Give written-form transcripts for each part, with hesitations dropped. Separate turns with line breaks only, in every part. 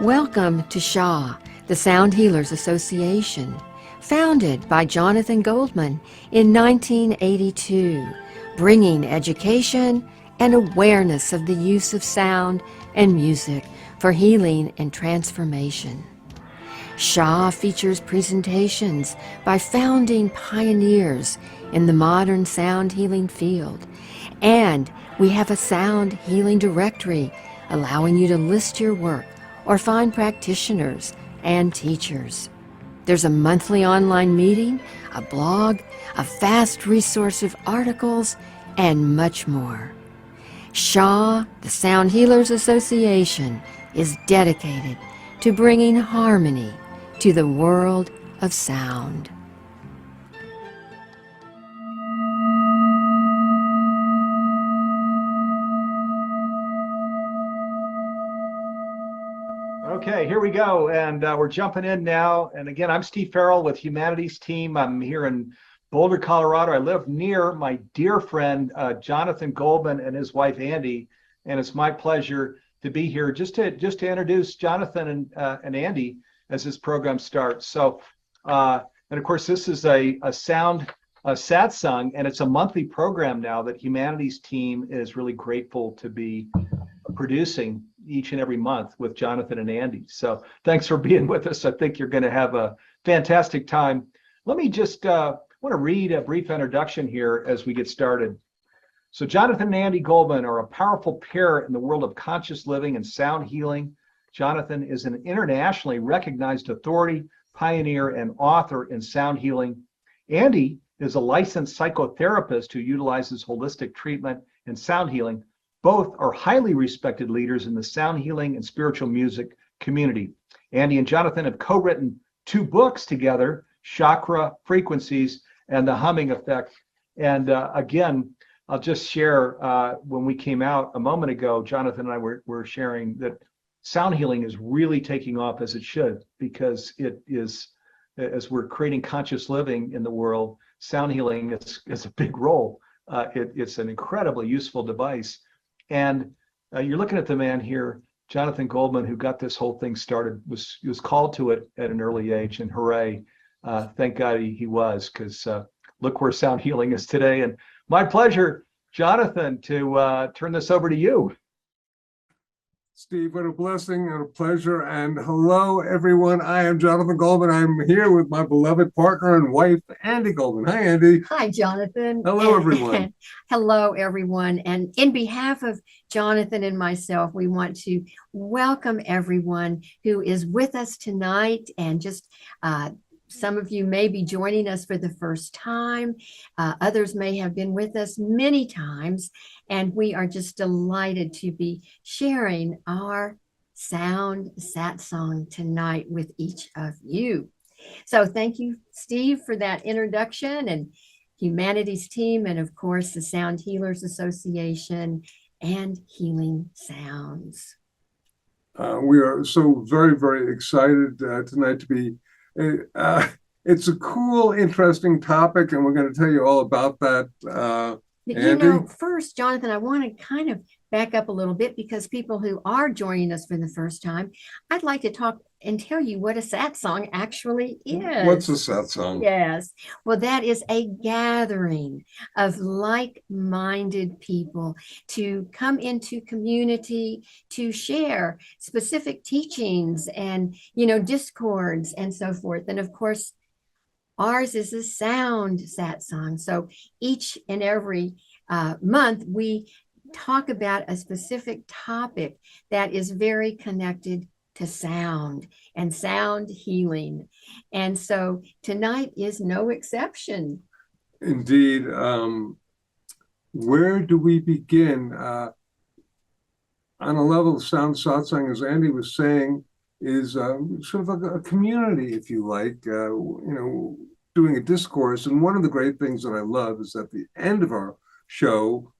Welcome to SHA, the Sound Healers Association, founded by Jonathan Goldman in 1982, bringing education and awareness of the use of sound and music for healing and transformation. SHA features presentations by founding pioneers in the modern sound healing field, and we have a sound healing directory allowing you to list your work or find practitioners and teachers. There's a monthly online meeting, a blog, a vast resource of articles, and much more. SHA, the Sound Healers Association, is dedicated to bringing harmony to the world of sound.
Okay, here we go, and we're jumping in now. And again, I'm Steve Farrell with Humanities Team. I'm here in Boulder, Colorado. I live near my dear friend Jonathan Goldman and his wife Andi, and it's my pleasure to be here just to introduce Jonathan and Andi as this program starts. So, and of course, this is a Sound Satsang, and it's a monthly program now that Humanities Team is really grateful to be producing each and every month with Jonathan and Andi. So thanks for being with us. I think you're going to have a fantastic time. Let me just want to read a brief introduction here as we get started. So Jonathan and Andi Goldman are a powerful pair in the world of conscious living and sound healing. Jonathan is an internationally recognized authority, pioneer, and author in sound healing. Andi is a licensed psychotherapist who utilizes holistic treatment and sound healing. Both are highly respected leaders in the sound healing and spiritual music community. Andi and Jonathan have co-written 2 books together, Chakra Frequencies and The Humming Effect. And again, I'll just share, when we came out a moment ago, Jonathan and I were sharing that sound healing is really taking off as it should, because it is, as we're creating conscious living in the world, sound healing is a big role. It's an incredibly useful device. And you're looking at the man here, Jonathan Goldman, who got this whole thing started, was called to it at an early age, and hooray, thank God he was, because look where sound healing is today. And my pleasure, Jonathan, to turn this over to you.
Steve, what a blessing and a pleasure. And hello, everyone. I am Jonathan Goldman. I'm here with my beloved partner and wife, Andi Goldman. Hi, Andi.
Hi, Jonathan.
Hello, everyone.
Hello, everyone. And in behalf of Jonathan and myself, we want to welcome everyone who is with us tonight, and just some of you may be joining us for the first time. Others may have been with us many times, and we are just delighted to be sharing our Sound Satsang tonight with each of you. So thank you, Steve, for that introduction, and Humanities Team, and of course the Sound Healers Association and Healing Sounds.
We are so very, very excited tonight to be it's a cool, interesting topic, and we're going to tell you all about that.
First, Jonathan, I want to kind of back up a little bit, because people who are joining us for the first time, I'd like to talk and tell you what a satsang actually is.
What's a satsang?
Yes. Well, that is a gathering of like-minded people to come into community to share specific teachings and, discords and so forth. And of course, ours is a sound satsang. So each and every month, we talk about a specific topic that is very connected to sound and sound healing. And so tonight is no exception.
Indeed. Where do we begin? On a level of Sound Satsang, as Andi was saying, is sort of a community, if you like, doing a discourse. And one of the great things that I love is at the end of our show,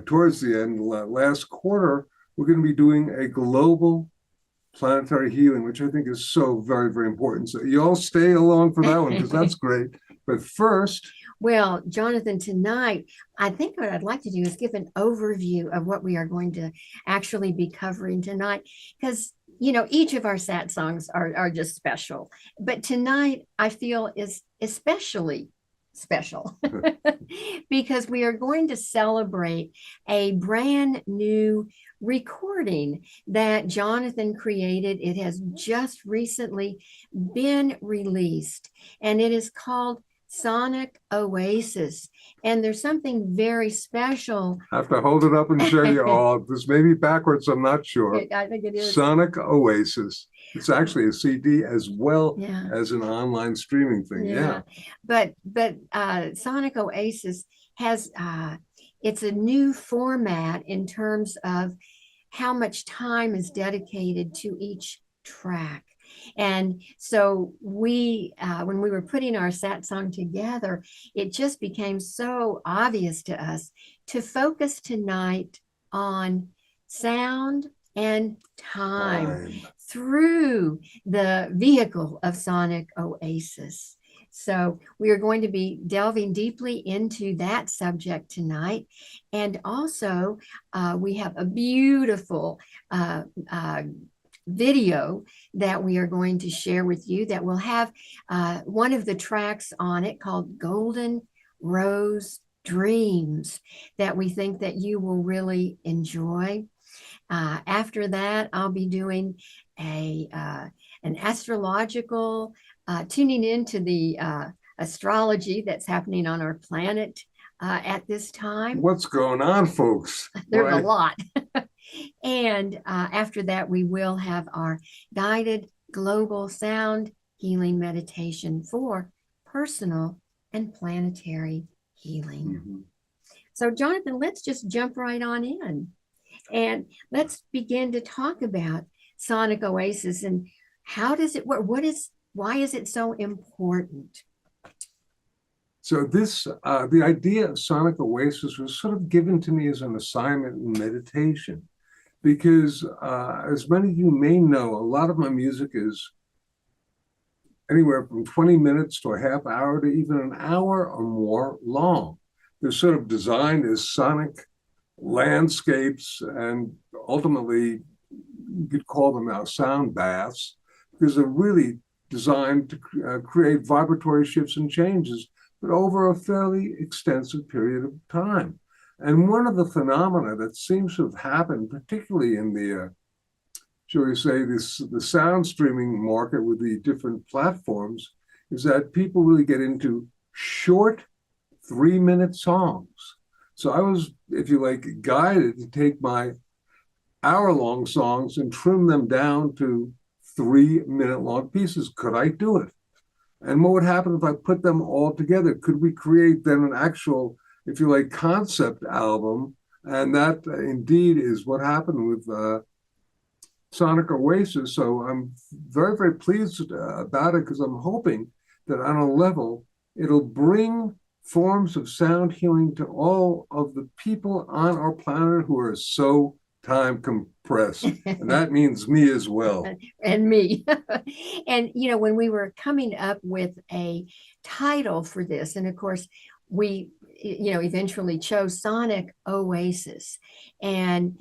towards the end, last quarter, we're going to be doing a global planetary healing, which I think is so very, very important. So you all stay along for that one, because that's great. But first,
well, Jonathan, tonight, I think what I'd like to do is give an overview of what we are going to actually be covering tonight, because each of our sat songs are just special. But tonight, I feel, is especially special because we are going to celebrate a brand new recording that Jonathan created. It has just recently been released, and it is called Sonic OASIS. And there's something very special.
I have to hold it up and show you all. This may be backwards, I'm not sure.
I think it is.
Sonic OASIS. It's actually a CD as well
Yeah.
as an online streaming thing. Yeah.
But Sonic OASIS has it's a new format in terms of how much time is dedicated to each track. And so we, when we were putting our sat song together, it just became so obvious to us to focus tonight on sound and time through the vehicle of Sonic OASIS. So we are going to be delving deeply into that subject tonight. And also, we have a beautiful video that we are going to share with you that will have one of the tracks on it called Golden Rose Dreams that we think that you will really enjoy. After that, I'll be doing an astrological, tuning into the astrology that's happening on our planet at this time.
What's going on, folks?
There's a lot. And after that, we will have our guided global sound healing meditation for personal and planetary healing.
Mm-hmm.
So, Jonathan, let's just jump right on in. And let's begin to talk about Sonic OASIS and how does it work? Why is it so important?
So this, the idea of Sonic OASIS was sort of given to me as an assignment in meditation, because as many of you may know, a lot of my music is anywhere from 20 minutes to a half hour to even an hour or more long. They're sort of designed as sonic landscapes, and ultimately you could call them now sound baths, because they're really designed to create vibratory shifts and changes, but over a fairly extensive period of time. And one of the phenomena that seems to have happened, particularly in the, shall we say, the sound streaming market with the different platforms, is that people really get into short 3-minute songs. So I was, if you like, guided to take my hour-long songs and trim them down to 3-minute long pieces. Could I do it? And what would happen if I put them all together? Could we create then an actual, if you like, concept album? And that indeed is what happened with Sonic OASIS. So I'm very, very pleased about it, because I'm hoping that on a level, it'll bring forms of sound healing to all of the people on our planet who are so time compressed. And that means me as well.
And me. And, when we were coming up with a title for this, and of course, we, eventually chose Sonic OASIS. And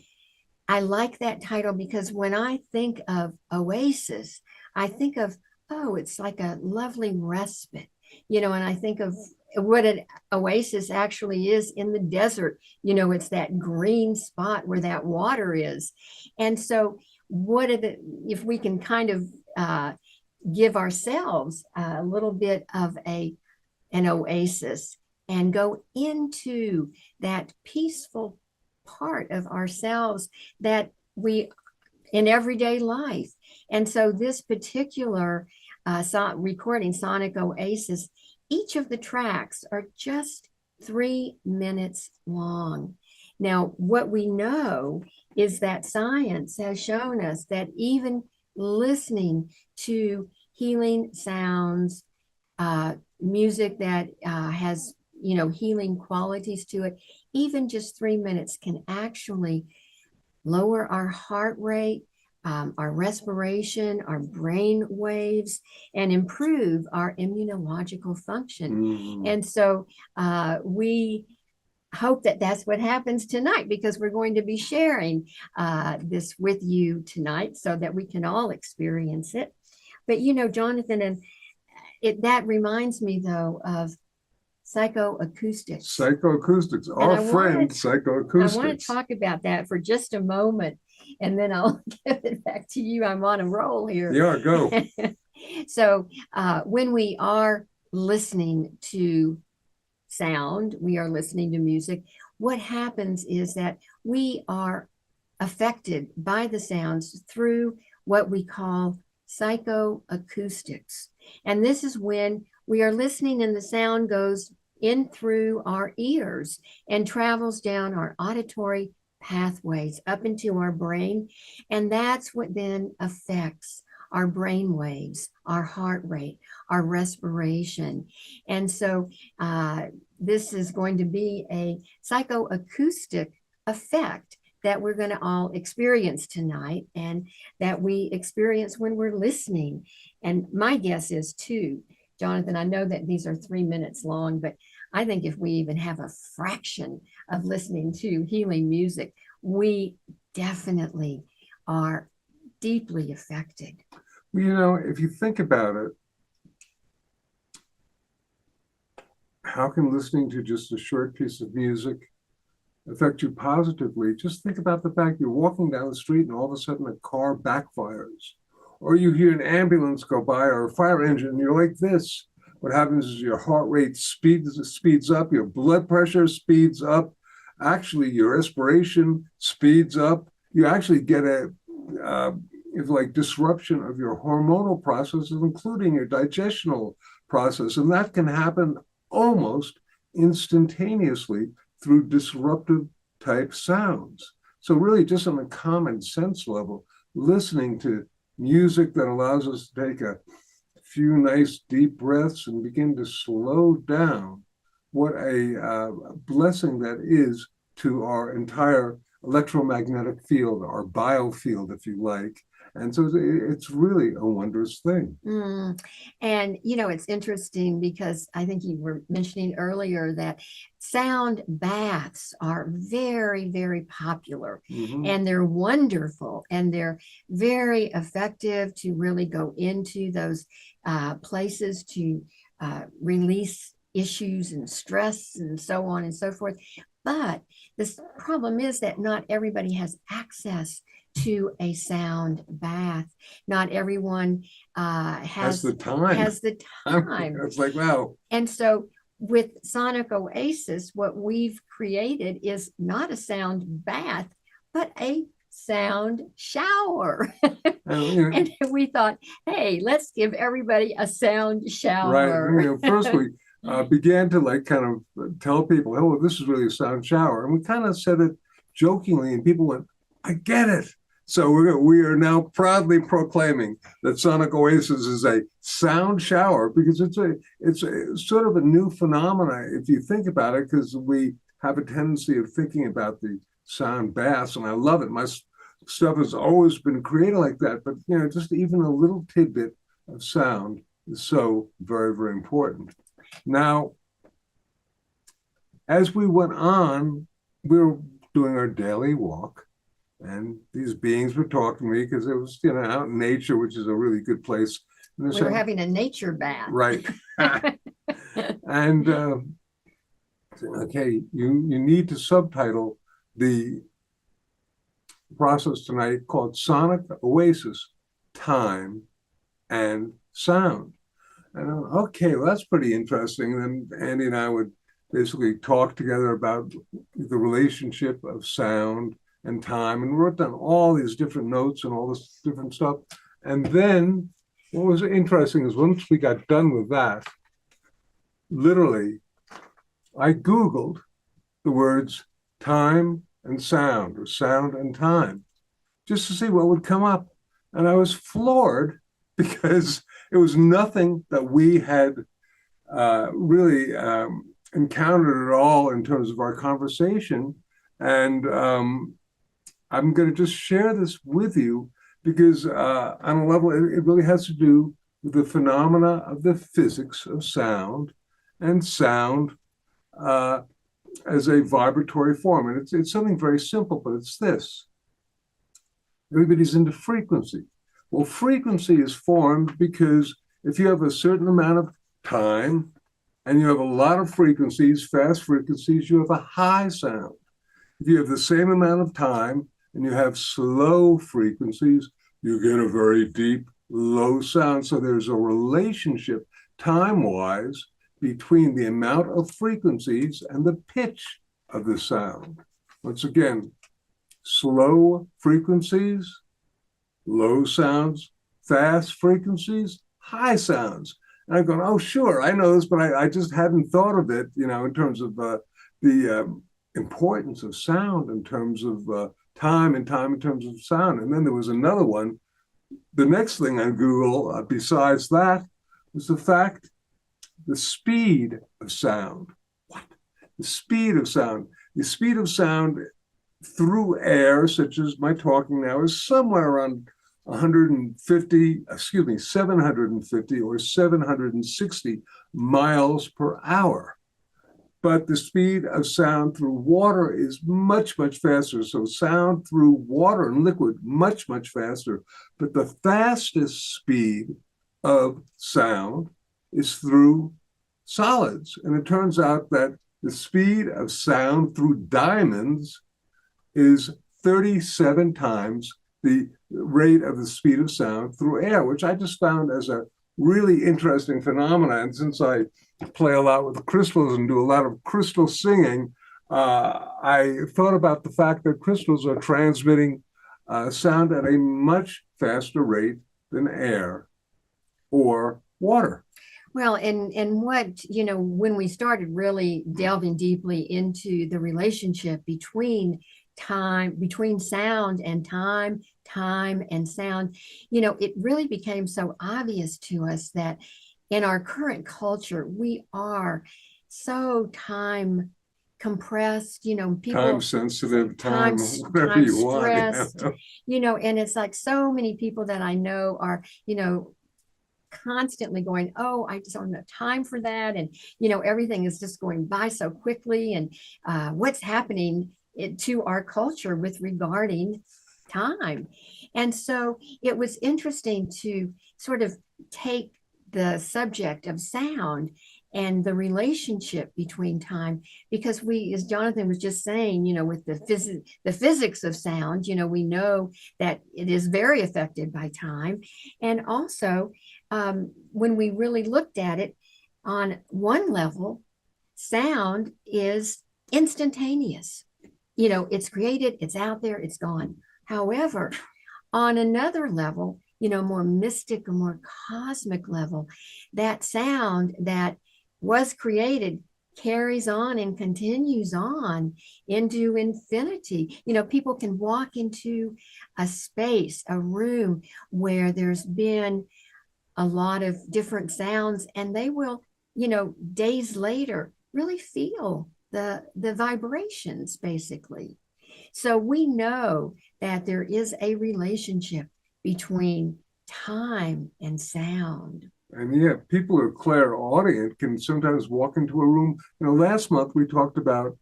I like that title because when I think of Oasis, I think of, it's like a lovely respite, and I think of what an oasis actually is in the desert. It's that green spot where that water is. And so if we can kind of give ourselves a little bit of an oasis and go into that peaceful part of ourselves that we in everyday life. And so this particular recording, Sonic OASIS, each of the tracks are just 3 minutes long. Now, what we know is that science has shown us that even listening to healing sounds, music that has, healing qualities to it, even just 3 minutes can actually lower our heart rate, our respiration, our brain waves, and improve our immunological function. And so we hope that that's what happens tonight, because we're going to be sharing this with you tonight so that we can all experience it. But Jonathan, and that reminds me though of psychoacoustics.
Psychoacoustics, our friend psychoacoustics.
I want to talk about that for just a moment, and then I'll give it back to you. I'm on a roll here.
Yeah, go.
So when we are listening to sound, we are listening to music, what happens is that we are affected by the sounds through what we call psychoacoustics. And this is when we are listening and the sound goes in through our ears and travels down our auditory pathways up into our brain. And that's what then affects our brain waves, our heart rate, our respiration. And so this is going to be a psychoacoustic effect that we're going to all experience tonight, and that we experience when we're listening. And my guess is too, Jonathan, I know that these are 3 minutes long, but I think if we even have a fraction of listening to healing music, we definitely are deeply affected.
Well, if you think about it, how can listening to just a short piece of music affect you positively? Just think about the fact you're walking down the street and all of a sudden a car backfires, or you hear an ambulance go by or a fire engine, and you're like this. What happens is your heart rate speeds up, your blood pressure speeds up, actually your respiration speeds up. You actually get a disruption of your hormonal processes, including your digestional process. And that can happen almost instantaneously through disruptive type sounds. So really, just on a common sense level, listening to music that allows us to take a few nice deep breaths and begin to slow down, what a blessing that is to our entire electromagnetic field, our biofield, if you like. And so it's really a wondrous thing.
And, it's interesting because I think you were mentioning earlier that sound baths are very, very popular, and they're wonderful, and they're very effective to really go into those places to release issues and stress and so on and so forth. But this problem is that not everybody has access to a sound bath. Not everyone has the time.
It's like, wow.
And so with Sonic OASIS, what we've created is not a sound bath, but a sound shower. And we thought, hey, let's give everybody a sound shower.
Right. First we began to kind of tell people, oh, well, this is really a sound shower. And we kind of said it jokingly, and people went, I get it. So we are now proudly proclaiming that Sonic OASIS is a sound shower, because it's a sort of a new phenomena if you think about it, because we have a tendency of thinking about the sound baths, and I love it. My stuff has always been created like that, but just even a little tidbit of sound is so very, very important. Now, as we went on, we were doing our daily walk, and these beings were talking to me because it was, out in nature, which is a really good place.
We were having a nature bath.
Right. And okay, you need to subtitle the process tonight called Sonic OASIS, Time and Sound. And okay, well, that's pretty interesting. And then Andy and I would basically talk together about the relationship of sound and time, and wrote down all these different notes and all this different stuff. And then what was interesting is once we got done with that, literally, I Googled the words time and sound, or sound and time, just to see what would come up. And I was floored, because it was nothing that we had really encountered at all in terms of our conversation. And I'm going to just share this with you because on a level, it really has to do with the phenomena of the physics of sound, and sound as a vibratory form. And it's something very simple, but it's this. Everybody's into frequency. Well, frequency is formed because if you have a certain amount of time and you have a lot of frequencies, fast frequencies, you have a high sound. If you have the same amount of time and you have slow frequencies, you get a very deep, low sound. So there's a relationship time-wise between the amount of frequencies and the pitch of the sound. Once again, slow frequencies, low sounds, fast frequencies, high sounds. And I'm going, oh, sure, I know this, but I just hadn't thought of it, in terms of the importance of sound, in terms of time, and time in terms of sound. And then there was another one. The next thing on Google, besides that, was the speed of sound. What? The speed of sound. The speed of sound through air, such as my talking now, is somewhere around 750 or 760 miles per hour. But the speed of sound through water is much, much faster. So sound through water and liquid, much, much faster. But the fastest speed of sound is through solids. And it turns out that the speed of sound through diamonds is 37 times the rate of the speed of sound through air, which I just found as a really interesting phenomenon. And since I play a lot with crystals and do a lot of crystal singing, I thought about the fact that crystals are transmitting sound at a much faster rate than air or water.
Well, and what, when we started really delving deeply into the relationship between sound and time and sound, it really became so obvious to us that in our current culture, we are so time compressed, people
time sensitive, whatever you
stressed,
want.
And it's like so many people that I know are, constantly going, oh, I just don't have time for that. And, everything is just going by so quickly. And what's happening to our culture with regarding time. And so it was interesting to sort of take the subject of sound and the relationship between time, because we, as Jonathan was just saying, with the physics of sound, we know that it is very affected by time. And also, when we really looked at it on one level, sound is instantaneous. It's created, it's out there, it's gone. However, on another level, more mystic or more cosmic level, that sound that was created carries on and continues on into infinity. People can walk into a space, a room where there's been a lot of different sounds, and they will, days later, really feel the vibrations, basically. So we know that there is a relationship between time and sound.
And yeah, people who are clairaudient can sometimes walk into a room. Last month we talked about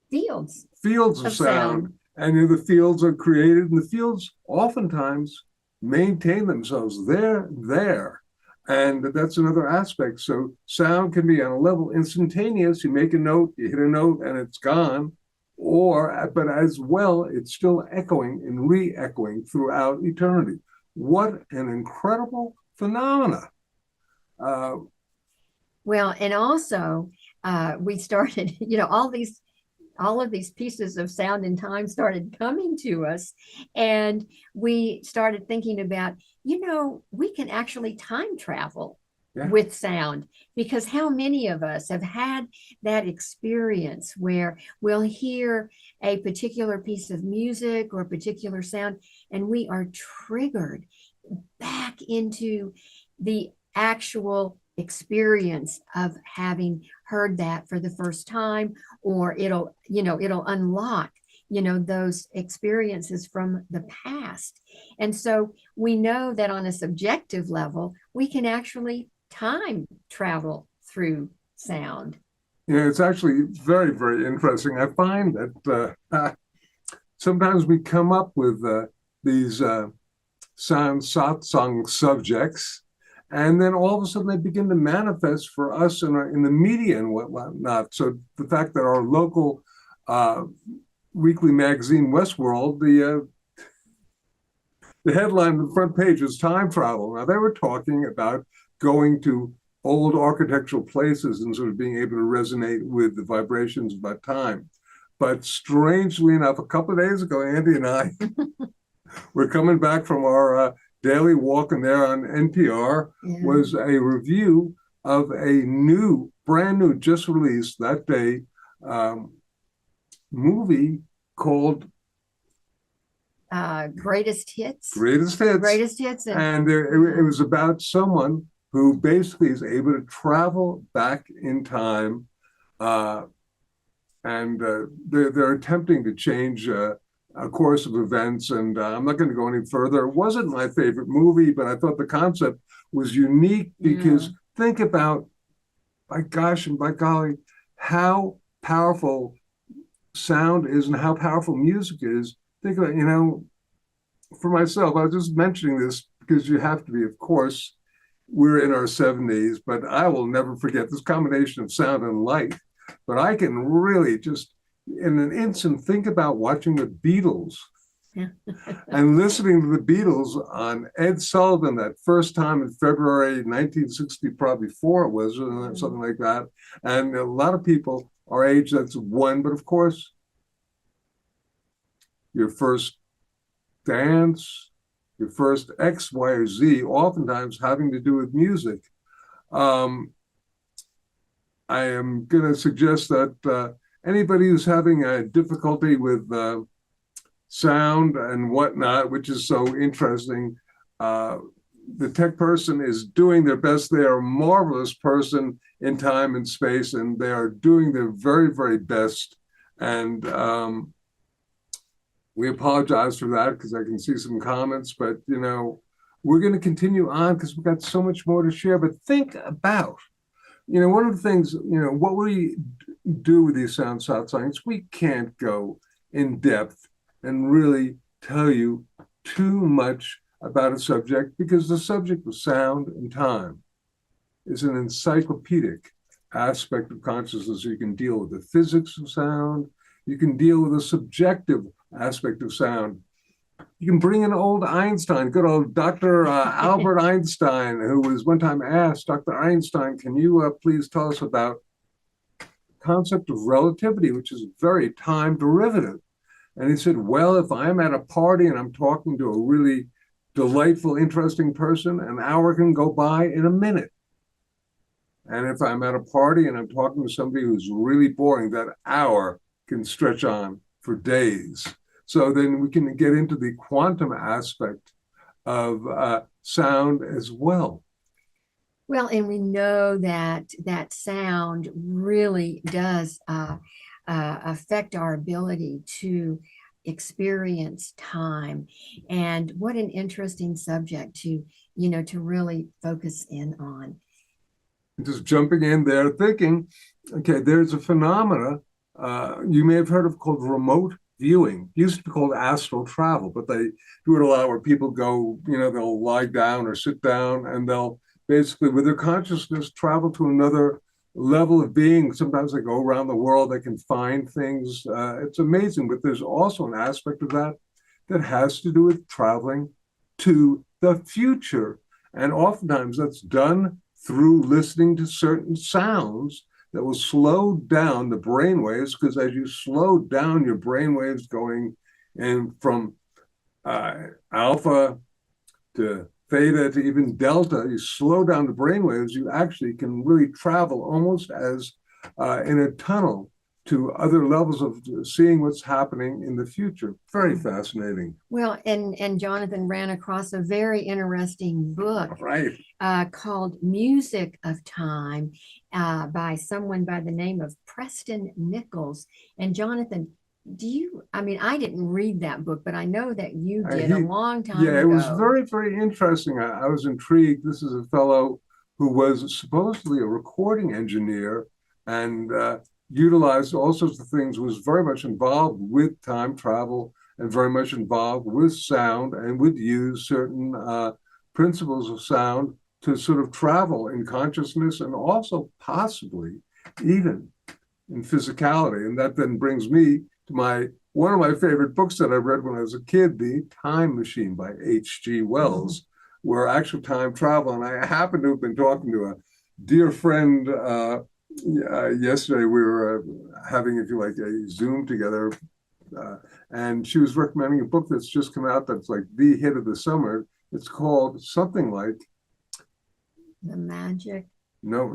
Fields
of sound. And the fields are created, and the fields oftentimes maintain themselves. They're there. And that's another aspect. So sound can be on a level instantaneous. You make a note, you hit a note, and it's gone. But as well, it's still echoing and re-echoing throughout eternity. What an incredible phenomena.
Well, and also we started, all of these pieces of sound and time started coming to us, and we started thinking about, we can actually time travel with sound, because how many of us have had that experience where we'll hear a particular piece of music or a particular sound, and we are triggered back into the actual experience of having heard that for the first time, or it'll unlock, those experiences from the past. And so we know that on a subjective level, we can actually time travel through sound.
It's actually very, very interesting. I find that sometimes we come up with these sound satsang subjects, and then all of a sudden they begin to manifest for us in the media and whatnot. So the fact that our local weekly magazine, Westworld, the headline on the front page is time travel. Now, they were talking about going to old architectural places and sort of being able to resonate with the vibrations of that time. But strangely enough, a couple of days ago, Andy and I were coming back from our daily walk, and there on NPR was a review of a brand new, just released that day, movie called
Greatest Hits.
Greatest Hits. And it was about someone who basically is able to travel back in time, and they're attempting to change a course of events. And I'm not going to go any further. It wasn't my favorite movie, but I thought the concept was unique because think about, by gosh and by golly, how powerful sound is and how powerful music is. Think about, for myself, I was just mentioning this because you have to be, of course, we're in our 70s, but I will never forget this combination of sound and light. But I can really just, in an instant, think about watching the Beatles and listening to the Beatles on Ed Sullivan that first time in February 1960, probably 4 it was, something like that. And a lot of people our age, that's one, but of course, your first dance, your first X, Y, or Z, oftentimes having to do with music. I am going to suggest that anybody who's having a difficulty with sound and whatnot, which is so interesting, the tech person is doing their best. They are a marvelous person in time and space, and they are doing their very, very best. And we apologize for that because I can see some comments, but we're going to continue on because we've got so much more to share. But think about, one of the things, what we do with these sound satsangs, we can't go in depth and really tell you too much about a subject because the subject of sound and time is an encyclopedic aspect of consciousness. You can deal with the physics of sound. You can deal with the subjective aspect of sound. You can bring in old Einstein, good old Dr. Albert Einstein, who was one time asked, Dr. Einstein, can you please tell us about the concept of relativity, which is very time derivative? And he said, well, if I'm at a party and I'm talking to a really delightful, interesting person, an hour can go by in a minute. And if I'm at a party and I'm talking to somebody who's really boring, that hour can stretch on for days. So then we can get into the quantum aspect of sound as well.
Well, and we know that sound really does affect our ability to experience time. And what an interesting subject to really focus in on.
Just jumping in there, thinking, okay, there's a phenomena you may have heard of called remote viewing. It used to be called astral travel, but they do it a lot where people go, they'll lie down or sit down and they'll basically, with their consciousness, travel to another level of being. Sometimes they go around the world, they can find things. It's amazing, but there's also an aspect of that has to do with traveling to the future. And oftentimes that's done through listening to certain sounds that will slow down the brain waves, because as you slow down your brain waves going in from alpha to theta to even delta, you slow down the brain waves, you actually can really travel almost as in a tunnel to other levels of seeing what's happening in the future. Very fascinating.
Well, and Jonathan ran across a very interesting book called Music of Time by someone by the name of Preston Nichols. And Jonathan, I didn't read that book, but I know that you did a long time ago.
Yeah, it was very, very interesting. I was intrigued. This is a fellow who was supposedly a recording engineer and utilized all sorts of things, was very much involved with time travel and very much involved with sound, and would use certain principles of sound to sort of travel in consciousness and also possibly even in physicality. And that then brings me to one of my favorite books that I read when I was a kid, The Time Machine by H.G. Wells, where actual time travel. And I happen to have been talking to a dear friend yesterday. We were having, if you like, a Zoom together, and she was recommending a book that's just come out that's like the hit of the summer. It's called something like
The Magic.
No,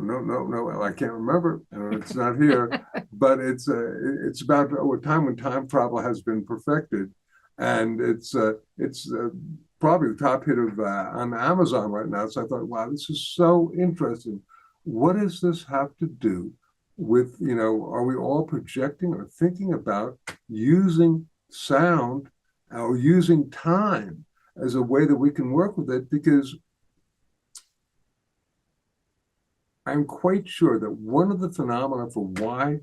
I can't remember, and it's not here. But it's about a time when time travel has been perfected, and it's probably the top hit of on Amazon right now. So I thought, wow, this is so interesting. What does this have to do with, are we all projecting or thinking about using sound or using time as a way that we can work with it? Because I'm quite sure that one of the phenomena for why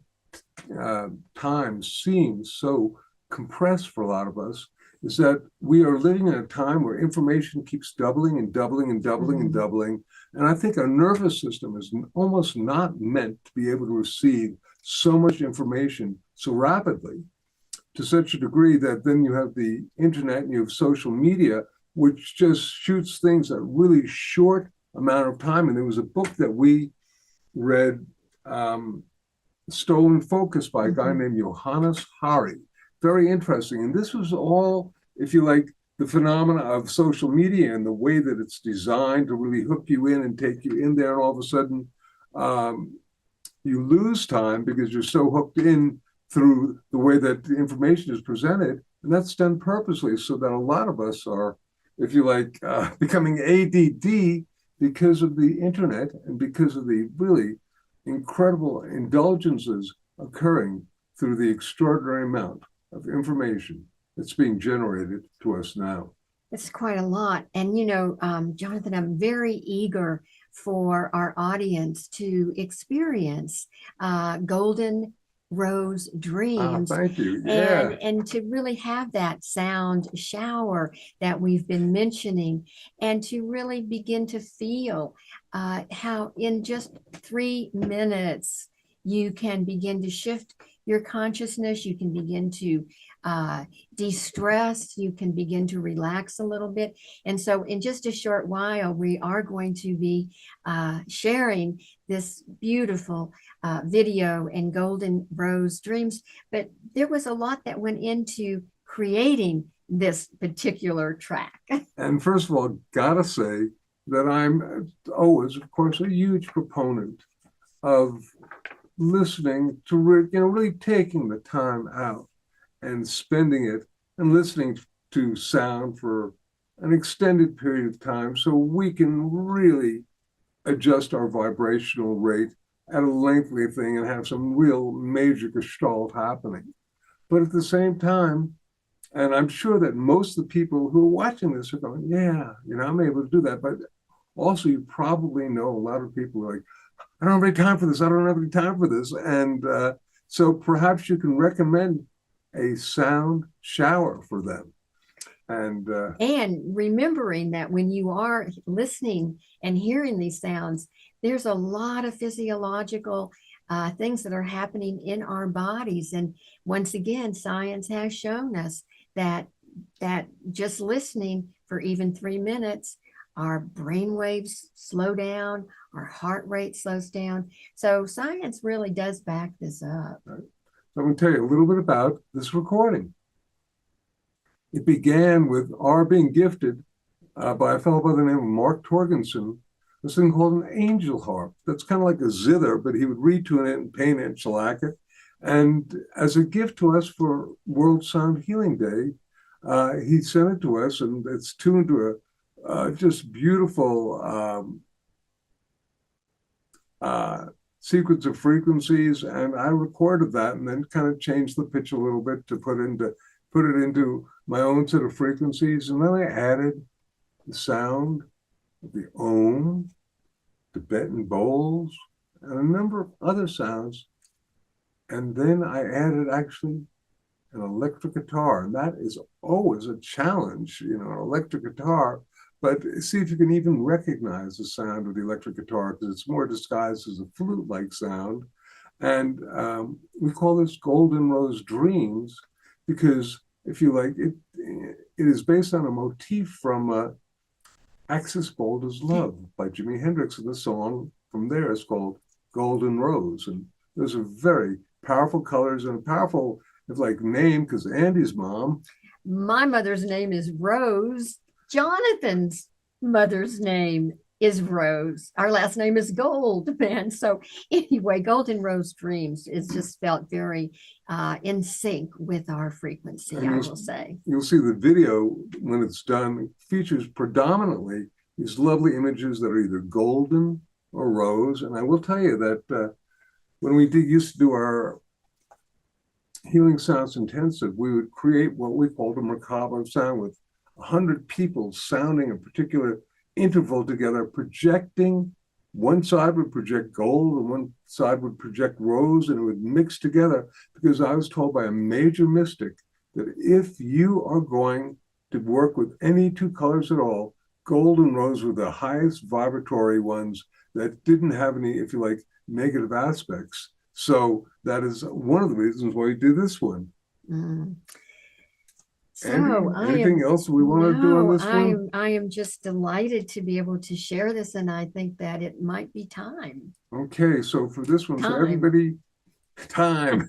time seems so compressed for a lot of us is that we are living in a time where information keeps doubling and doubling and doubling and doubling. And I think our nervous system is almost not meant to be able to receive so much information so rapidly, to such a degree that then you have the internet and you have social media, which just shoots things at really short amount of time. And there was a book that we read, Stolen Focus, by a guy named Johannes Hari. Very interesting. And this was all, if you like, the phenomena of social media and the way that it's designed to really hook you in and take you in there. And all of a sudden, you lose time because you're so hooked in through the way that the information is presented. And that's done purposely so that a lot of us are, if you like, becoming ADD because of the internet and because of the really incredible indulgences occurring through the extraordinary amount of information that's being generated to us now.
It's quite a lot. And, Jonathan, I'm very eager for our audience to experience Golden Rose Dreams.
Thank you. Yeah.
And to really have that sound shower that we've been mentioning, and to really begin to feel how in just 3 minutes you can begin to shift your consciousness, you can begin to de-stress, you can begin to relax a little bit. And so in just a short while, we are going to be sharing this beautiful video in Golden Rose Dreams. But there was a lot that went into creating this particular track.
And first of all, gotta say that I'm always, of course, a huge proponent of listening to, really taking the time out and spending it and listening to sound for an extended period of time so we can really adjust our vibrational rate at a lengthy thing and have some real major gestalt happening. But at the same time, and I'm sure that most of the people who are watching this are going, yeah, I'm able to do that. But also, you probably know a lot of people are like, I don't have any time for this. I don't have any time for this. And so perhaps you can recommend a sound shower for them. And
remembering that when you are listening and hearing these sounds, there's a lot of physiological things that are happening in our bodies. And once again, science has shown us that just listening for even 3 minutes, our brain waves slow down, our heart rate slows down. So science really does back this up.
Right. So I'm going to tell you a little bit about this recording. It began with our being gifted by a fellow by the name of Mark Torgensen, this thing called an angel harp. That's kind of like a zither, but he would retune it and paint it and shellac it. And as a gift to us for World Sound Healing Day, he sent it to us, and it's tuned to a just beautiful sequence of frequencies. And I recorded that and then kind of changed the pitch a little bit to put it into my own set of frequencies. And then I added the sound of the Om, Tibetan bowls, and a number of other sounds. And then I added actually an electric guitar, and that is always a challenge, an electric guitar. But see if you can even recognize the sound of the electric guitar, because it's more disguised as a flute-like sound. And we call this Golden Rose Dreams, because if you like, it is based on a motif from Axis Bold as Love by Jimi Hendrix, and the song from there is called Golden Rose. And those are very powerful colors and a powerful, name, because Andi's mom.
My mother's name is Rose. Jonathan's mother's name is Rose. Our last name is Goldman. So anyway, Golden Rose Dreams is just felt very in sync with our frequency, I will say.
You'll see the video when it's done features predominantly these lovely images that are either golden or rose. And I will tell you that when we used to do our Healing Sounds Intensive, we would create what we called a macabre sound with 100 people sounding a particular interval together, projecting. One side would project gold and one side would project rose, and it would mix together, because I was told by a major mystic that if you are going to work with any two colors at all, gold and rose were the highest vibratory ones that didn't have any, if you like, negative aspects. So that is one of the reasons why we do this one.
Mm. So
anything else we want to do on this one?
I am just delighted to be able to share this, and I think that it might be time.
Okay, so for this one, for everybody, time.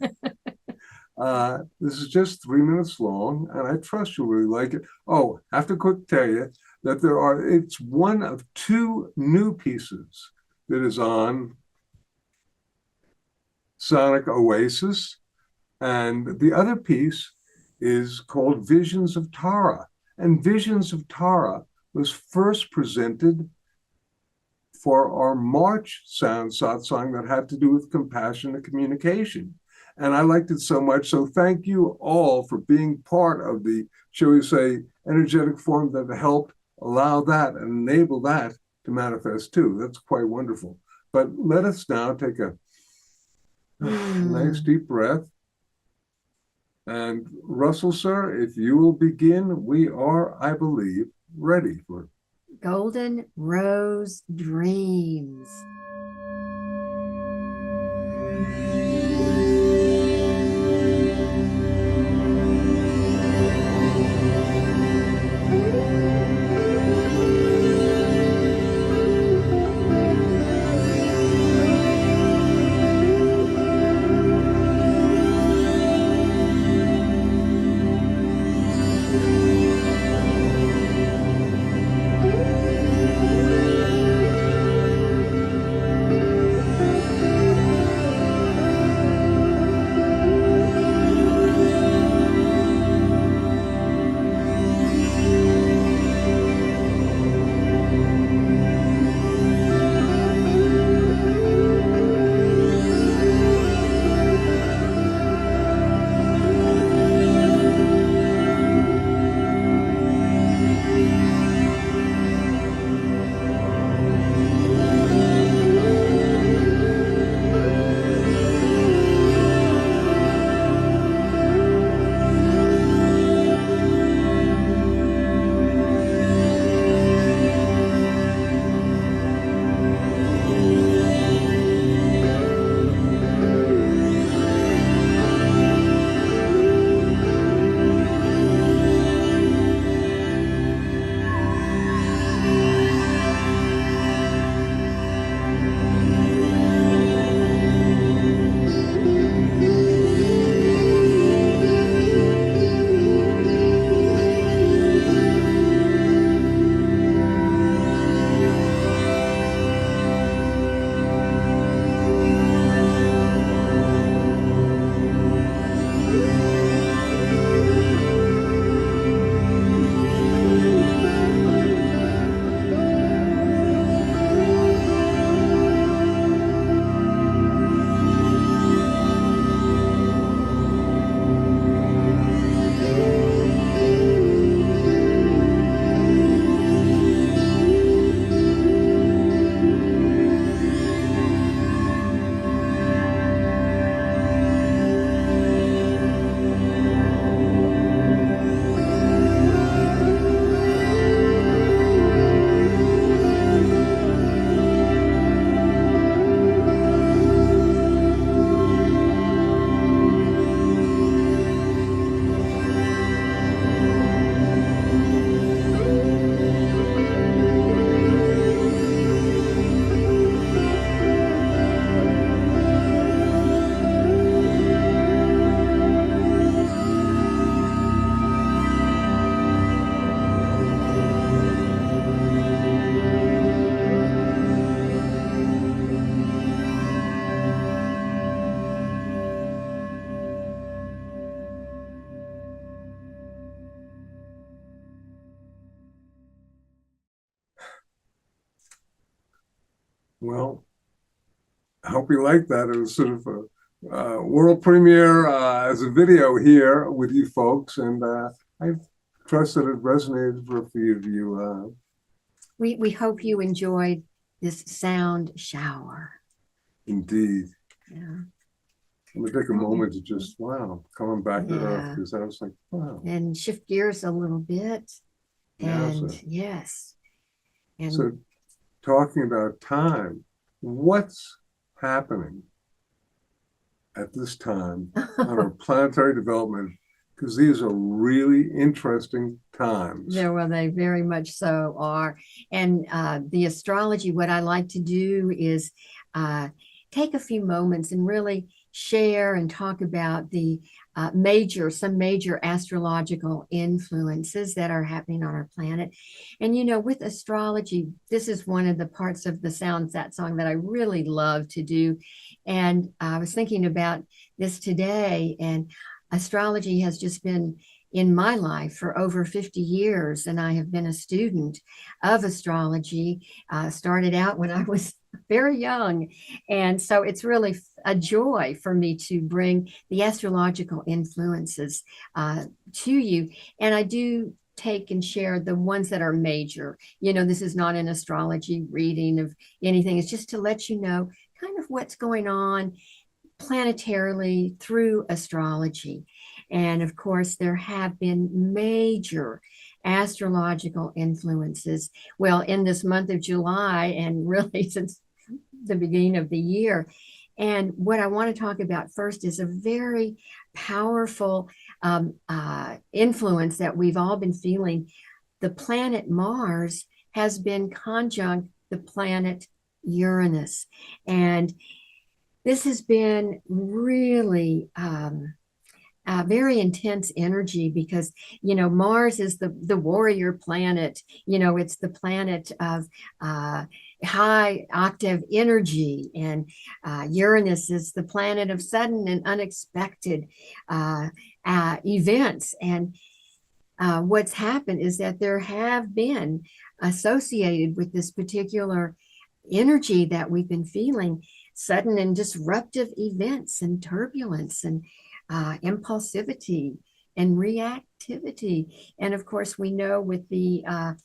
This is just 3 minutes long, and I trust you'll really like it. Oh, I have to quick tell you that it's one of two new pieces that is on Sonic OASIS, and the other piece is called Visions of Tara. And Visions of Tara was first presented for our March Sound Satsang that had to do with compassionate communication. And I liked it so much. So thank you all for being part of the, shall we say, energetic form that helped allow that and enable that to manifest too. That's quite wonderful. But let us now take a nice deep breath. And Russell, sir, if you will begin, we are, I believe, ready for
Golden Rose Dreams.
Well, I hope you like that. It was sort of a world premiere as a video here with you folks, and I trust that it resonated for a few of you.
We hope you enjoyed this sound shower.
Indeed.
Yeah.
I'm gonna take a moment to just, wow, coming back to earth, because I was like, wow.
And shift gears a little bit. And yes. And
so talking about time, what's happening at this time on our planetary development? Because these are really interesting times.
well, they very much so are. And the astrology, what I like to do is take a few moments and really share and talk about the some major astrological influences that are happening on our planet. And, with astrology, this is one of the parts of the Sound Satsang that I really love to do. And I was thinking about this today, and astrology has just been in my life for over 50 years, and I have been a student of astrology. Started out when I was very young, and so it's really a joy for me to bring the astrological influences to you. And I do take and share the ones that are major. This is not an astrology reading of anything. It's just to let you know kind of what's going on planetarily through astrology. And of course, there have been major astrological influences. Well, in this month of July, and really since the beginning of the year. And what I want to talk about first is a very powerful influence that we've all been feeling. The planet Mars has been conjunct the planet Uranus. And this has been really very intense energy because, Mars is the warrior planet. It's the planet of high octave energy, and Uranus is the planet of sudden and unexpected events. And what's happened is that there have been associated with this particular energy that we've been feeling sudden and disruptive events and turbulence and impulsivity and reactivity. And of course, we know with the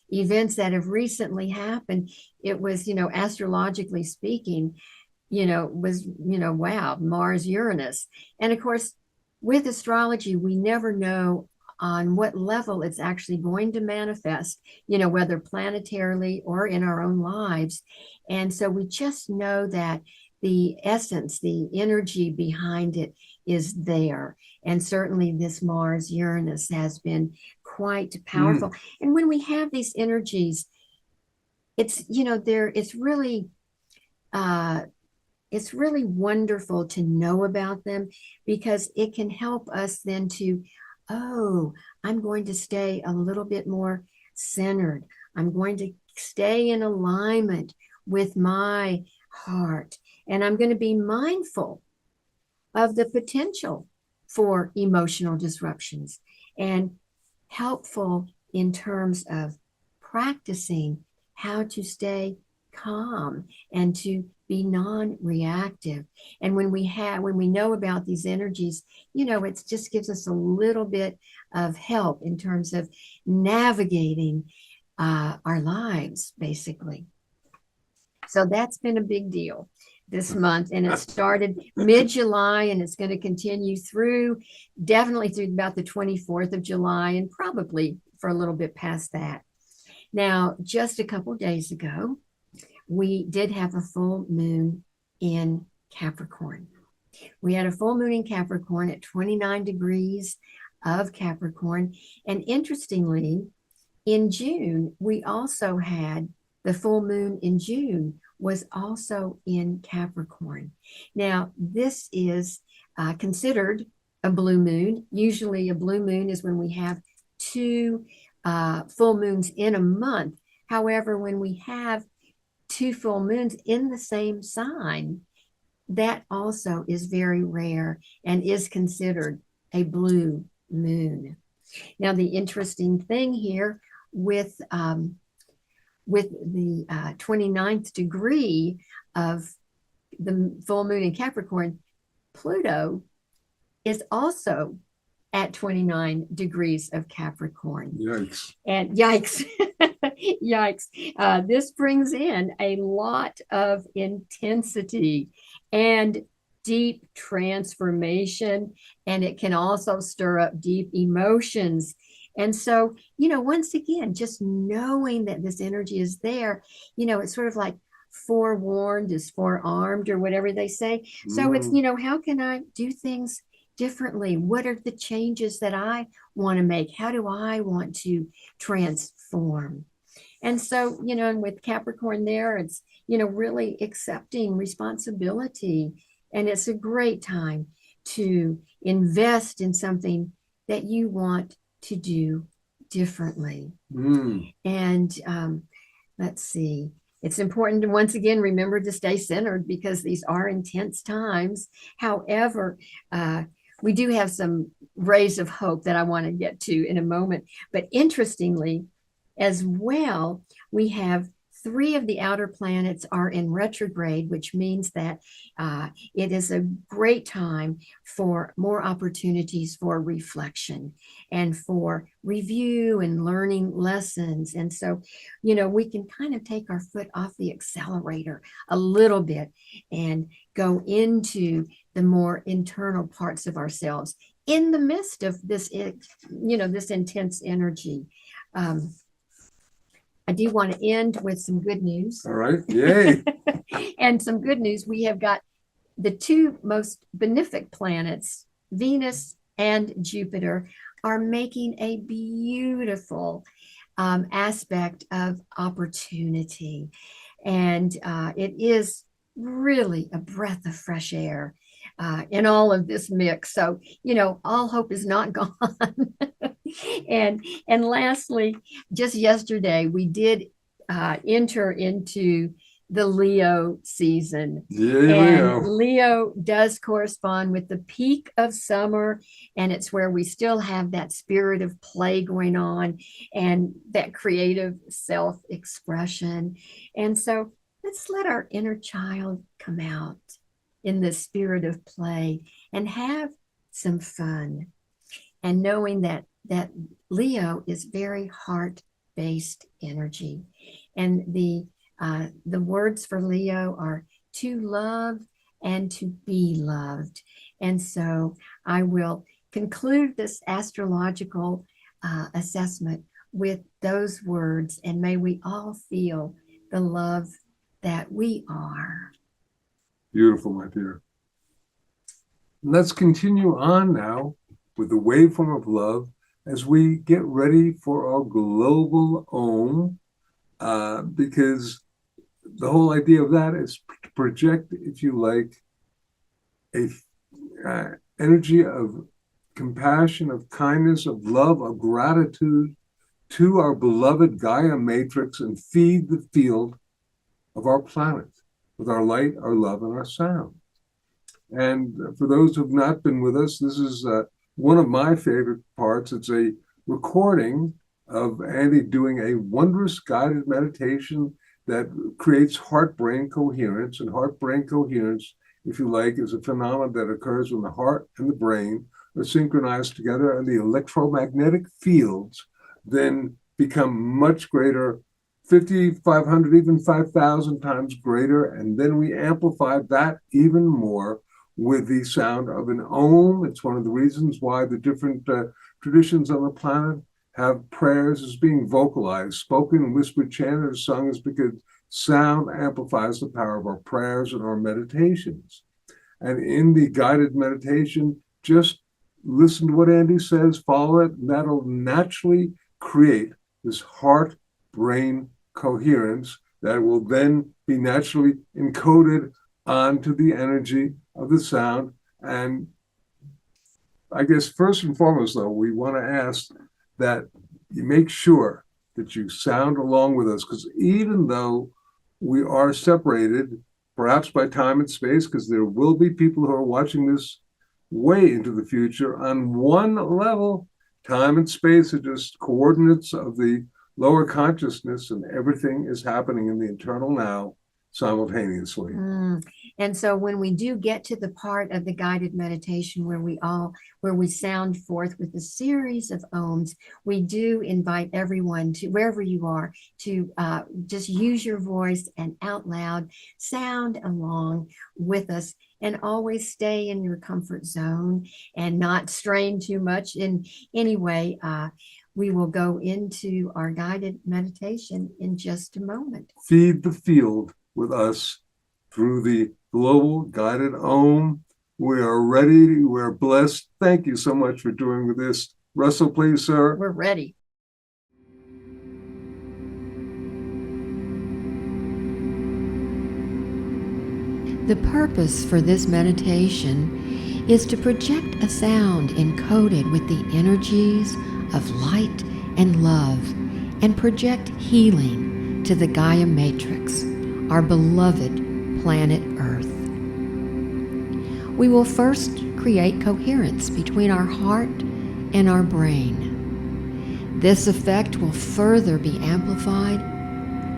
events that have recently happened, it was, astrologically speaking, was, wow, Mars, Uranus. And of course, with astrology, we never know on what level it's actually going to manifest, whether planetarily or in our own lives. And so we just know that the essence, the energy behind it is there. And certainly this Mars Uranus has been quite powerful. And when we have these energies, it's, it's really wonderful to know about them, because it can help us then to, I'm going to stay a little bit more centered. I'm going to stay in alignment with my heart. And I'm going to be mindful of the potential for emotional disruptions, and helpful in terms of practicing how to stay calm and to be non-reactive. And when we know about these energies, it just gives us a little bit of help in terms of navigating our lives, basically. So that's been a big deal this month, and it started mid-July, and it's going to continue definitely through about the 24th of July, and probably for a little bit past that. Now, just a couple of days ago, we did have a full moon in Capricorn. We had a full moon in Capricorn at 29 degrees of Capricorn. And interestingly, in June, we also had the full moon in June was also in Capricorn. Now, this is considered a blue moon. Usually a blue moon is when we have two full moons in a month. However, when we have two full moons in the same sign, that also is very rare and is considered a blue moon. Now, the interesting thing here with the 29th degree of the full moon in Capricorn, Pluto is also at 29 degrees of Capricorn.
Yikes.
And yikes, yikes. This brings in a lot of intensity and deep transformation, and it can also stir up deep emotions. And so, once again, just knowing that this energy is there, it's sort of like forewarned is forearmed, or whatever they say. So it's, how can I do things differently? What are the changes that I want to make? How do I want to transform? And so, and with Capricorn there, it's, really accepting responsibility. And it's a great time to invest in something that you want to do differently. And let's see. It's important to once again remember to stay centered, because these are intense times. However, we do have some rays of hope that I want to get to in a moment. But interestingly, as well, we have 3 of the outer planets are in retrograde, which means that it is a great time for more opportunities for reflection and for review and learning lessons. And so, we can kind of take our foot off the accelerator a little bit and go into the more internal parts of ourselves in the midst of this, this intense energy. I do want to end with some good news.
All right. Yay.
And some good news. We have got the 2 most benefic planets, Venus and Jupiter, are making a beautiful aspect of opportunity. And it is really a breath of fresh air in all of this mix. So, all hope is not gone. And lastly, just yesterday, we did enter into the Leo season. And Leo does correspond with the peak of summer, and it's where we still have that spirit of play going on and that creative self-expression. And so let's let our inner child come out in the spirit of play and have some fun, and knowing that Leo is very heart-based energy. And the words for Leo are to love and to be loved. And so I will conclude this astrological assessment with those words, and may we all feel the love that we are.
Beautiful, my dear. Let's continue on now with the waveform of love as we get ready for our global Om, because the whole idea of that is to project, if you like, a energy of compassion, of kindness, of love, of gratitude to our beloved Gaia matrix, and feed the field of our planet with our light, our love, and our sound. And for those who've not been with us, this is one of my favorite parts. It's a recording of Andi doing a wondrous guided meditation that creates heart-brain coherence. And heart-brain coherence, if you like, is a phenomenon that occurs when the heart and the brain are synchronized together, and the electromagnetic fields then become much greater, 5,500, even 5,000 times greater. And then we amplify that even more with the sound of an Om. It's one of the reasons why the different traditions on the planet have prayers as being vocalized, spoken, whispered, chanted, or sung, is because sound amplifies the power of our prayers and our meditations. And in the guided meditation, just listen to what Andi says, follow it, and that'll naturally create this heart-brain coherence that will then be naturally encoded onto the energy of the sound. And I guess first and foremost, though, we want to ask that you make sure that you sound along with us, because even though we are separated, perhaps by time and space, because there will be people who are watching this way into the future, on one level, time and space are just coordinates of the lower consciousness, and everything is happening in the eternal now. simultaneously.
And so when we do get to the part of the guided meditation where we sound forth with a series of ohms, we do invite everyone to, wherever you are, to just use your voice and out loud sound along with us, and always stay in your comfort zone and not strain too much in any way. We will go into our guided meditation in just a moment.
Feed the field with us through the global guided Om. We are ready. We're blessed. Thank you so much for doing this. Russell, please, sir.
We're ready. The purpose for this meditation is to project a sound encoded with the energies of light and love, and project healing to the Gaia Matrix, our beloved planet Earth. We will first create coherence between our heart and our brain. This effect will further be amplified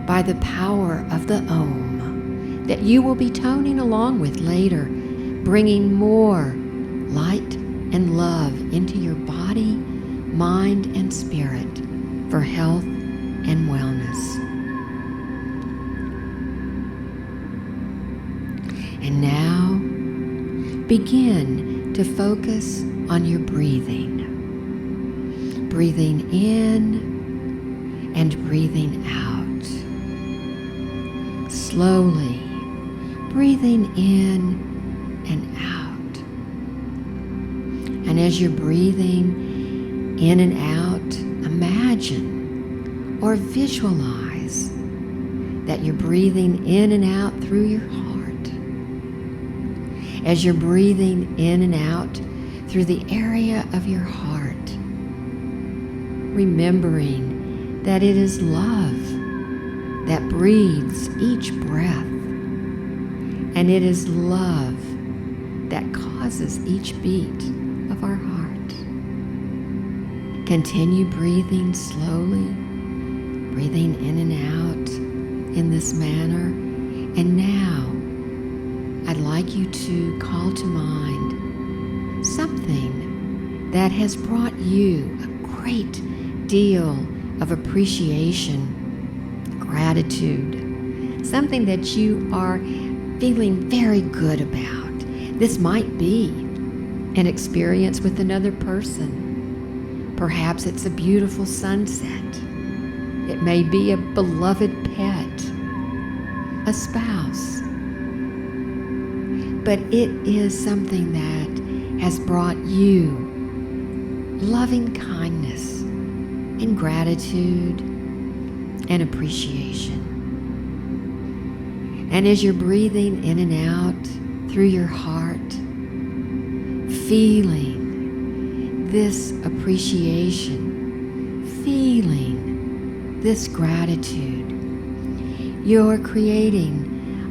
by the power of the Om that you will be toning along with later, bringing more light and love into your body, mind, and spirit for health and wellness. And now, begin to focus on your breathing. Breathing in and breathing out. Slowly breathing in and out. And as you're breathing in and out, imagine or visualize that you're breathing in and out through your heart. As you're breathing in and out through the area of your heart, remembering that it is love that breathes each breath, and it is love that causes each beat of our heart. Continue breathing slowly, breathing in and out in this manner. And now, I'd like you to call to mind something that has brought you a great deal of appreciation, gratitude, something that you are feeling very good about. This might be an experience with another person. Perhaps it's a beautiful sunset. It may be a beloved pet, a spouse. But it is something that has brought you loving kindness and gratitude and appreciation. And as you're breathing in and out through your heart, feeling this appreciation, feeling this gratitude, you're creating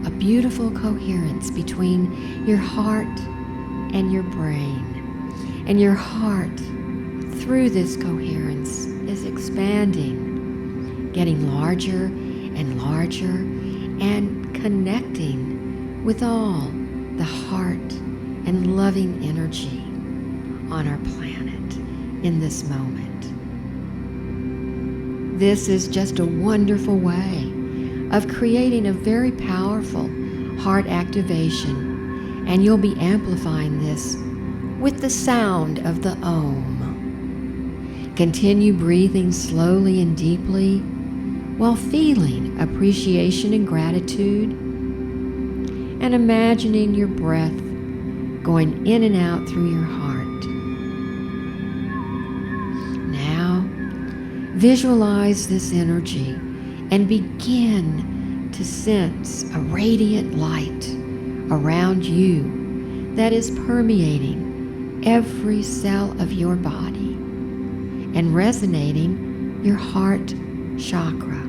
a beautiful coherence between your heart and your brain. And your heart, through this coherence, is expanding, getting larger and larger, and connecting with all the heart and loving energy on our planet in this moment. This is just a wonderful way of creating a very powerful heart activation, and you'll be amplifying this with the sound of the Om. Continue breathing slowly and deeply while feeling appreciation and gratitude, and imagining your breath going in and out through your heart. Now, visualize this energy and begin to sense a radiant light around you that is permeating every cell of your body and resonating your heart chakra.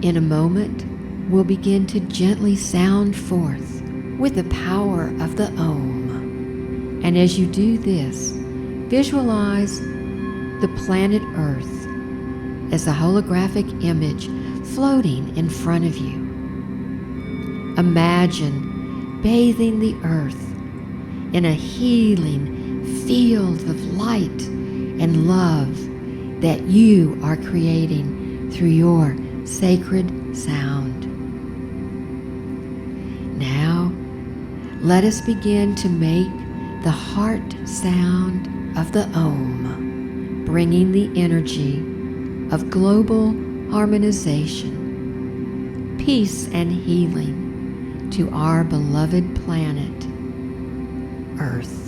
In a moment, we'll begin to gently sound forth with the power of the Om. And as you do this, visualize the planet Earth as a holographic image floating in front of you. Imagine bathing the earth in a healing field of light and love that you are creating through your sacred sound. Now, let us begin to make the heart sound of the Om, bringing the energy of global harmonization, peace and healing to our beloved planet, Earth.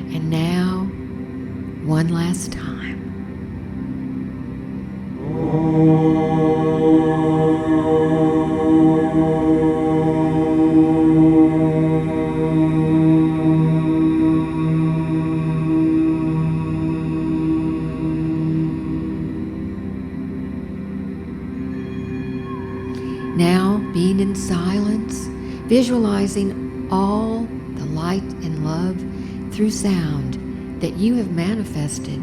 And now, one last time. Now, being in silence, visualizing all the light and love through sound that you have manifested,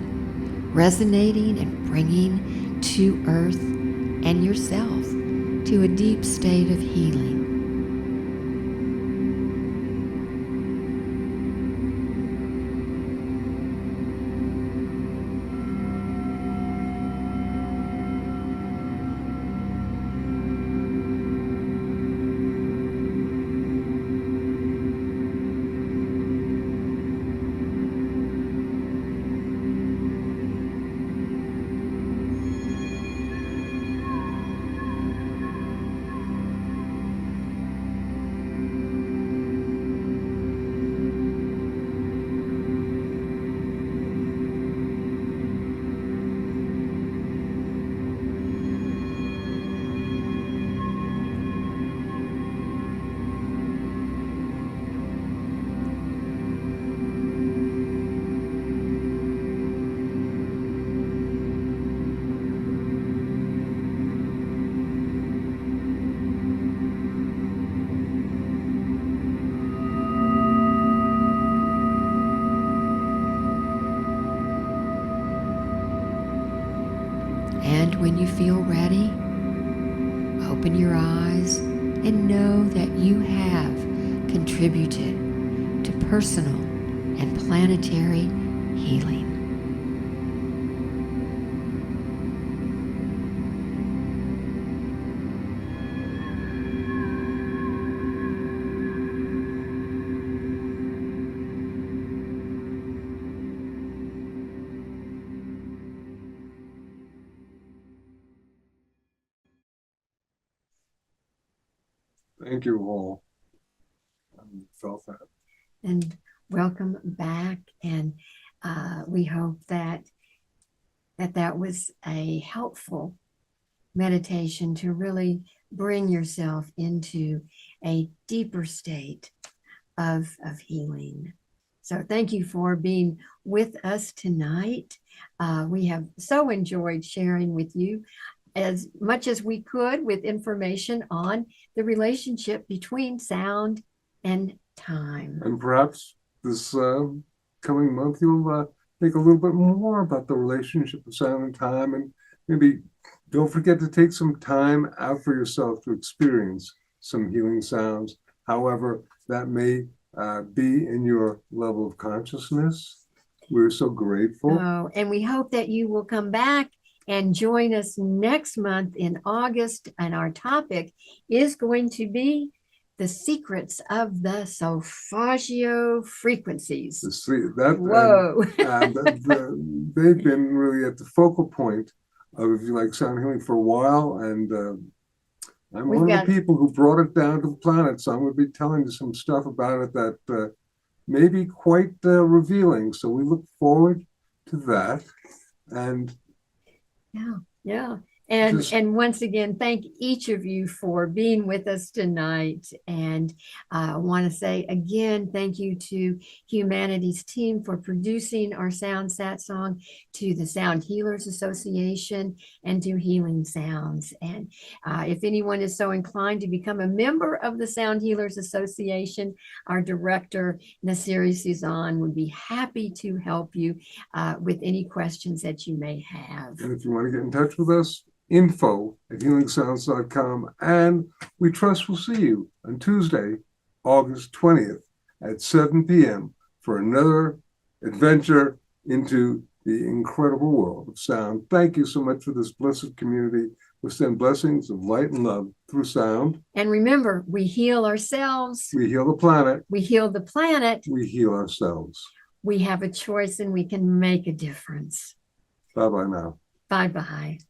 resonating and bringing to Earth and yourself to a deep state of healing. when you feel ready, open your eyes and know that you have contributed to personal and planetary healing.
Thank you all. I felt that.
And welcome back. And we hope that was a helpful meditation to really bring yourself into a deeper state of healing. So thank you for being with us tonight. We have so enjoyed sharing with you as much as we could with information on the relationship between sound and time.
And perhaps this coming month you'll think a little bit more about the relationship of sound and time, and maybe don't forget to take some time out for yourself to experience some healing sounds, however that may be in your level of consciousness. We're so grateful.
Oh, and we hope that you will come back and join us next month in August. And our topic is going to be the secrets of the solfeggio frequencies.
Whoa! They've been really at the focal point of, if you like, sound healing for a while, and I'm one of the people who brought it down to the planet, so I'm going to be telling you some stuff about it that may be quite revealing. So we look forward to that. And
yeah. And once again, thank each of you for being with us tonight. And I want to say again, thank you to Humanity's team for producing our Sound Satsang, to the Sound Healers Association, and to Healing Sounds. And if anyone is so inclined to become a member of the Sound Healers Association, our director, Nasiri Suzanne, would be happy to help you with any questions that you may have.
And if you want to get in touch with us, info@healingsounds.com, and we trust we'll see you on Tuesday, August 20th at 7 p.m. for another adventure into the incredible world of sound. Thank you so much for this blessed community. We send blessings of light and love through sound.
And remember, we heal ourselves.
We heal the planet.
We heal the planet.
We heal ourselves.
We have a choice and we can make a difference.
Bye-bye now.
Bye-bye.